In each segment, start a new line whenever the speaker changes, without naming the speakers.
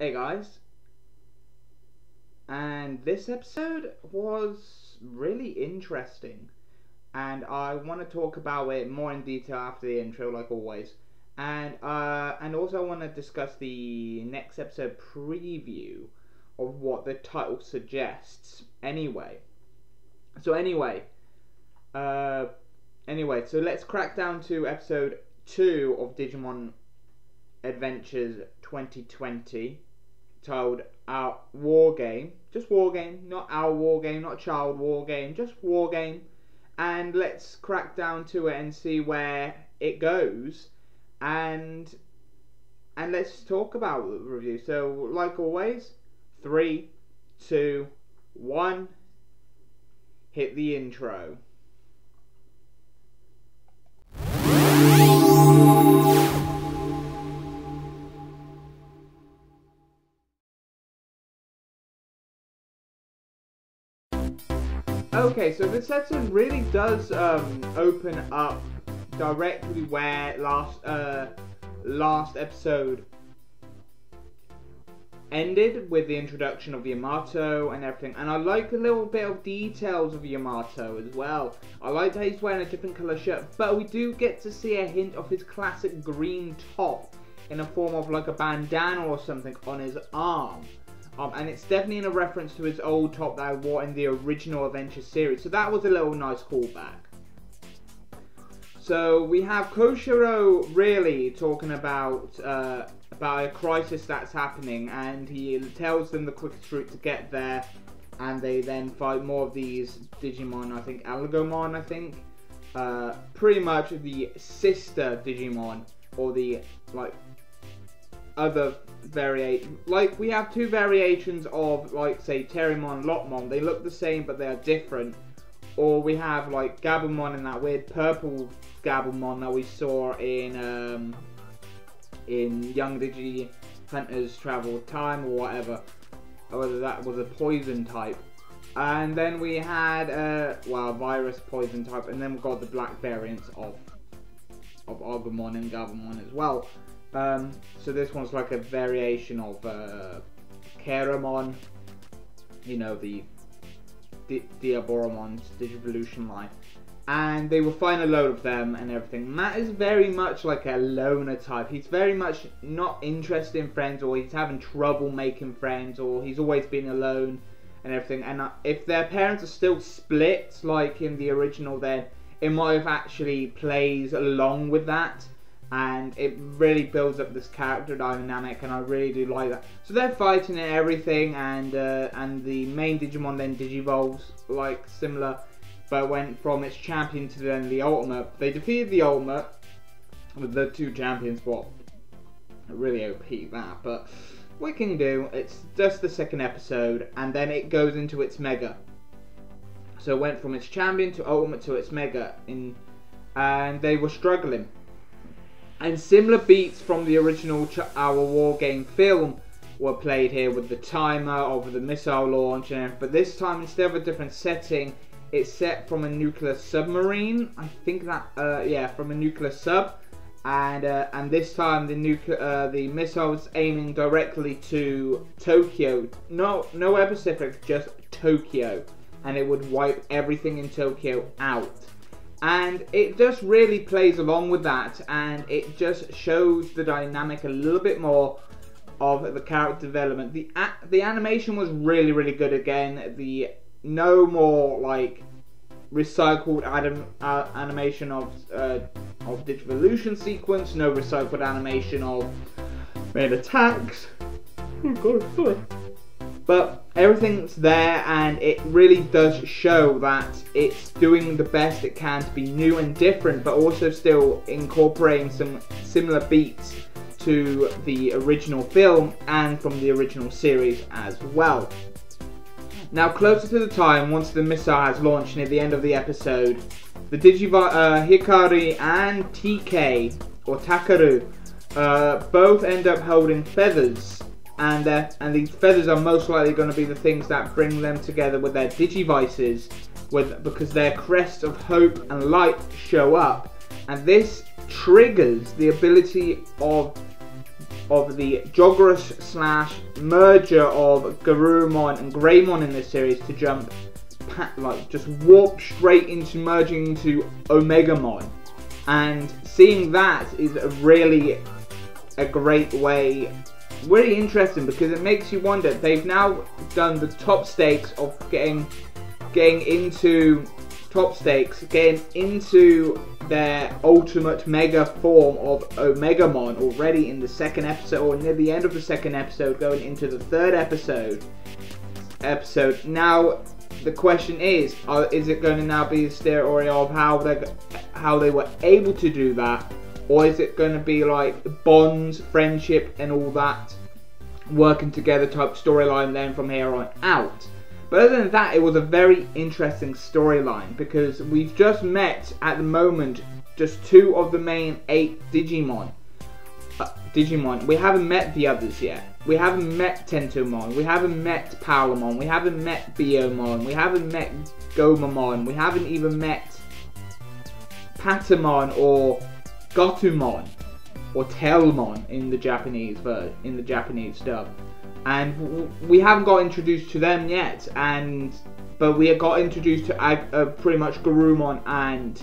Hey guys, and this episode was really interesting, and I want to talk about it more in detail after the intro, like always, and also I want to discuss the next episode preview of what the title suggests. So let's crack down to episode 2 of Digimon Adventures 2020. Titled Our War Game. Just War Game, not Our War Game, not Child War Game, just War Game. And let's crack down to it and see where it goes. And let's talk about the review. So, like always, 3, 2, 1, hit the intro. Okay, so this episode really does open up directly where last episode ended, with the introduction of Yamato and everything. And I like a little bit of details of Yamato as well. I like that he's wearing a different colour shirt, but we do get to see a hint of his classic green top in a form of like a bandana or something on his arm. And it's definitely in a reference to his old top that I wore in the original Adventure series. So that was a little nice callback. So we have Koshiro really talking about a crisis that's happening, and he tells them the quickest route to get there, and they then fight more of these Digimon, I think Algomon, pretty much the sister Digimon, or the like other variation. Like we have two variations of, like, say Terriermon, Lopmon. They look the same but they are different. Or we have like Gabumon and that weird purple Gabumon that we saw in Young Digi Hunters Travel Time or whatever, or whether that was a poison type. And then we had a virus poison type, and then we've got the black variants of Agumon and Gabumon as well. So this one's like a variation of Keramon, you know, the Diaboromon's Digivolution line. And they will find a load of them and everything. Matt is very much like a loner type. He's very much not interested in friends, or he's having trouble making friends, or he's always been alone and everything. And if their parents are still split, like in the original, then it might have actually plays along with that. And it really builds up this character dynamic, and I really do like that. So they're fighting and everything, and the main Digimon then digivolves, like similar, but went from its champion to then the ultimate. They defeated the ultimate with the two champions. Well, really OP that, but what can you do? It's just the second episode, and then it goes into its mega. So it went from its champion to ultimate to its mega, and they were struggling. And similar beats from the original Our War Game film were played here, with the timer of the missile launch, but this time, instead of a different setting, it's set from a nuclear submarine. I think that from a nuclear sub, and this time the missile was aiming directly to Tokyo. No Air Pacific, just Tokyo, and it would wipe everything in Tokyo out. And it just really plays along with that, and it just shows the dynamic a little bit more of the character development. The animation was really, really good again. No more like recycled animation of Digivolution sequence. No recycled animation of main attacks. Oh god, sorry. But everything's there, and it really does show that it's doing the best it can to be new and different, but also still incorporating some similar beats to the original film and from the original series as well. Now, closer to the time, once the missile has launched near the end of the episode, the Hikari and TK, or Takaru, both end up holding feathers. And these feathers are most likely going to be the things that bring them together with their Digivices, because their crests of hope and light show up, and this triggers the ability of of the Joggerus / merger of Garurumon and Greymon in this series to jump, like just warp straight into merging into Omegamon, and seeing that is really a great way, really interesting, because it makes you wonder. They've now done the top stakes of getting into their ultimate mega form of Omegamon already in the second episode, or near the end of the second episode, going into the third episode. Now the question is it going to now be a story of how they were able to do that, or is it going to be like bonds, friendship, and all that working together type storyline then from here on out? But other than that, it was a very interesting storyline, because we've just met, at the moment, just 2 of the main 8 Digimon. We haven't met the others yet. We haven't met Tentomon, we haven't met Palamon, we haven't met Biomon, we haven't met Gomamon, we haven't even met Patamon or Gotumon or Telmon in the Japanese dub. And we haven't got introduced to them yet, but we got introduced to pretty much Garurumon and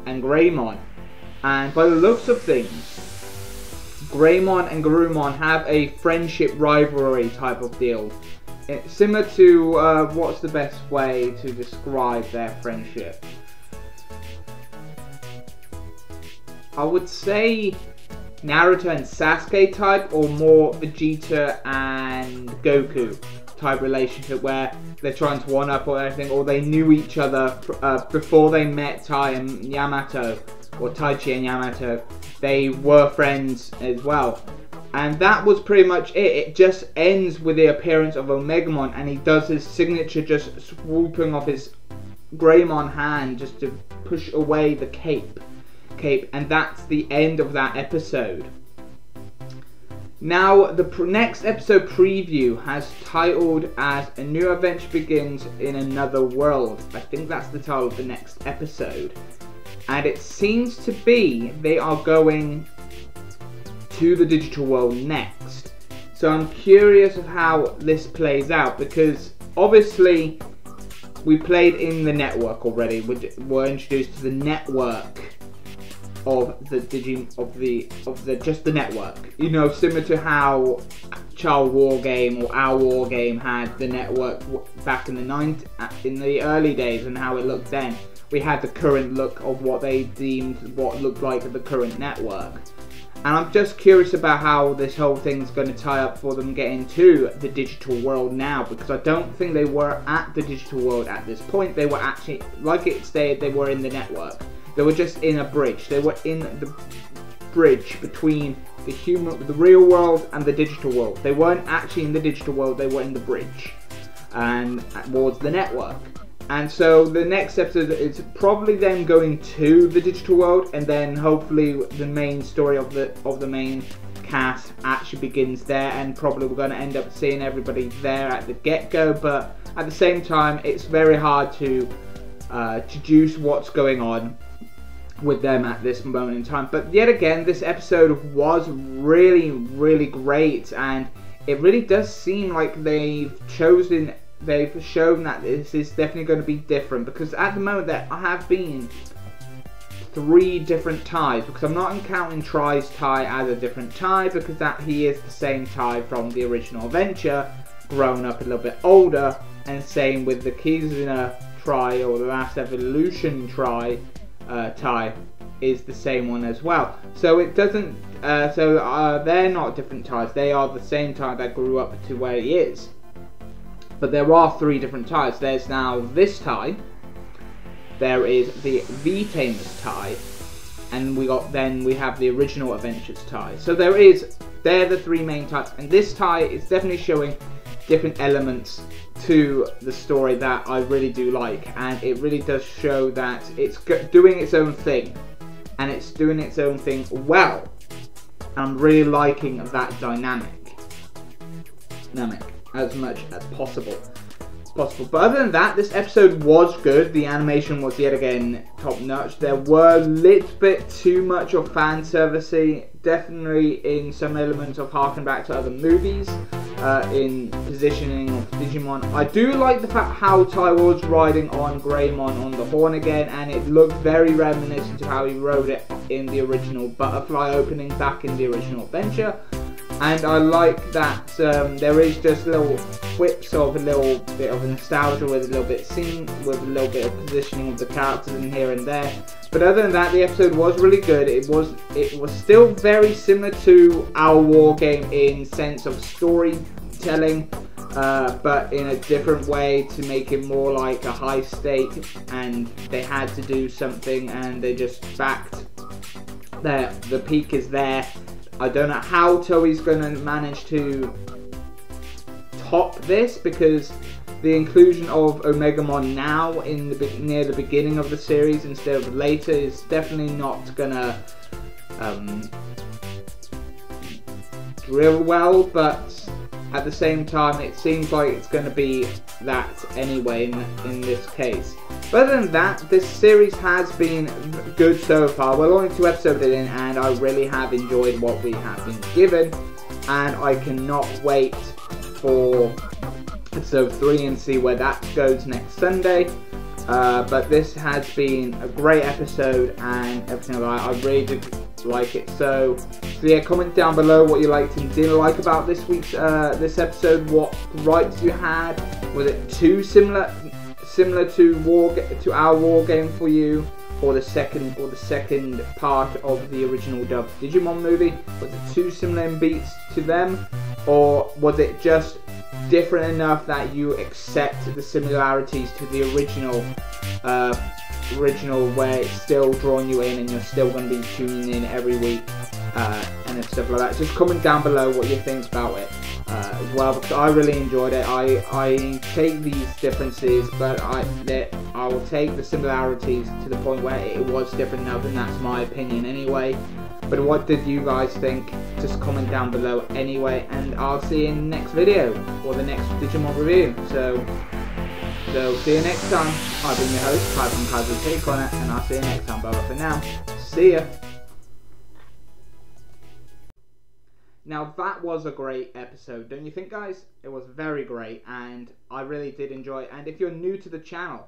Greymon. And by the looks of things, Greymon and Garurumon have a friendship rivalry type of deal. It's similar to, what's the best way to describe their friendship? I would say Naruto and Sasuke type, or more Vegeta and Goku type relationship, where they're trying to one up or anything, or they knew each other before they met Tai and Yamato, or Taichi and Yamato. They were friends as well, and that was pretty much it. It just ends with the appearance of Omegamon, and he does his signature, just swooping off his Greymon hand just to push away the cape, and that's the end of that episode. Now, the next episode preview has titled as A New Adventure Begins in Another World. I think that's the title of the next episode. And it seems to be they are going to the digital world next. So I'm curious of how this plays out, because obviously we played in the network already. We're introduced to the network of just the network. You know, similar to how Child War Game or Our War Game had the network back in the early days, and how it looked then. We had the current look of what they deemed what looked like the current network. And I'm just curious about how this whole thing's going to tie up for them getting to the digital world now, because I don't think they were at the digital world at this point. They were actually, like it stated, they were in the network. They were just in a bridge. They were in the bridge between the real world and the digital world. They weren't actually in the digital world, they were in the bridge and towards the network. And so the next episode is probably them going to the digital world, and then hopefully the main story of the main cast actually begins there, and probably we're going to end up seeing everybody there at the get-go. But at the same time, it's very hard to deduce what's going on with them at this moment in time. But yet again, this episode was really, really great, and it really does seem like they've shown that this is definitely going to be different, because at the moment there have been 3 different ties, because I'm not counting Tri's tie as a different tie, because he is the same tie from the original adventure, grown up a little bit older, and same with the Kizuna Tri, or the Last Evolution Tri tie is the same one as well. So it doesn't, they're not different ties, they are the same tie that grew up to where he is. But there are 3 different ties. There's now this tie, there is the V-Tamers tie, and we have the original Adventures tie. So they're the 3 main ties, and this tie is definitely showing different elements to the story that I really do like, and it really does show that it's doing its own thing, and it's doing its own thing well. I'm really liking that dynamic as much as possible. possible. But other than that, this episode was good. The animation was yet again top notch. There were a little bit too much of fan servicey, definitely in some elements of harking back to other movies, in positioning of Digimon. I do like the fact how Tai was riding on Greymon on the horn again, and it looked very reminiscent to how he rode it in the original Butterfly opening back in the original adventure. And I like that there is just little whips of a little bit of nostalgia with a little bit of scene, with a little bit of positioning of the characters in here and there. But other than that, the episode was really good. It was still very similar to our war game in sense of storytelling, but in a different way to make it more like a high stake. And they had to do something, and they just backed there. The peak is there. I don't know how Toei's going to manage to top this, because the inclusion of Omegamon now in near the beginning of the series instead of later is definitely not going to drill well, but at the same time it seems like it's going to be that anyway in this case. But other than that, this series has been good so far. We're only 2 episodes in, and I really have enjoyed what we have been given, and I cannot wait for episode 3 and see where that goes next Sunday. But this has been a great episode and everything like that. I really did like it. So yeah, comment down below what you liked and didn't like about this week's this episode. What gripes you had? Was it too similar to our war game for you, or the second part of the original dubbed Digimon movie? Was it too similar in beats to them, or was it just different enough that you accept the similarities to the original where it's still drawing you in and you're still going to be tuning in every week and stuff like that? Just comment down below what you think about it as well, because I really enjoyed it. I take these differences, but I will take the similarities to the point where it was different enough, and that's my opinion anyway. But what did you guys think? Just comment down below anyway, and I'll see you in the next video, or the next Digimon review. So see you next time. I've been your host, Kai from Kai's Take On It, and I'll see you next time. Bye for now. See ya. Now that was a great episode, don't you think, guys? It was very great, and I really did enjoy it. And if you're new to the channel,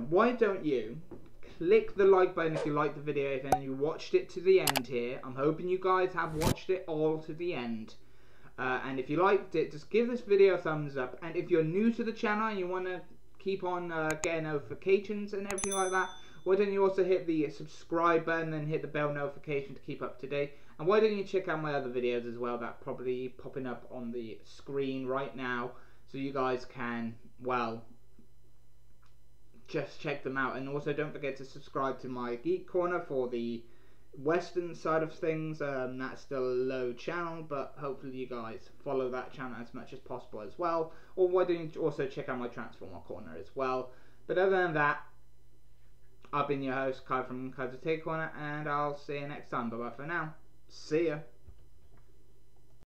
why don't you click the like button if you liked the video, if you watched it to the end here. I'm hoping you guys have watched it all to the end. And if you liked it, just give this video a thumbs up. And if you're new to the channel and you want to keep on getting notifications and everything like that, why don't you also hit the subscribe button and hit the bell notification to keep up to date? And why don't you check out my other videos as well, that probably popping up on the screen right now, so you guys can, well, just check them out. And also don't forget to subscribe to my Geek Corner for the Western side of things. That's still a low channel, but hopefully you guys follow that channel as much as possible as well. Or why don't you also check out my Transformer Corner as well. But other than that, I've been your host, Kai from Kai's Take Corner, and I'll see you next time. Bye bye for now. See ya.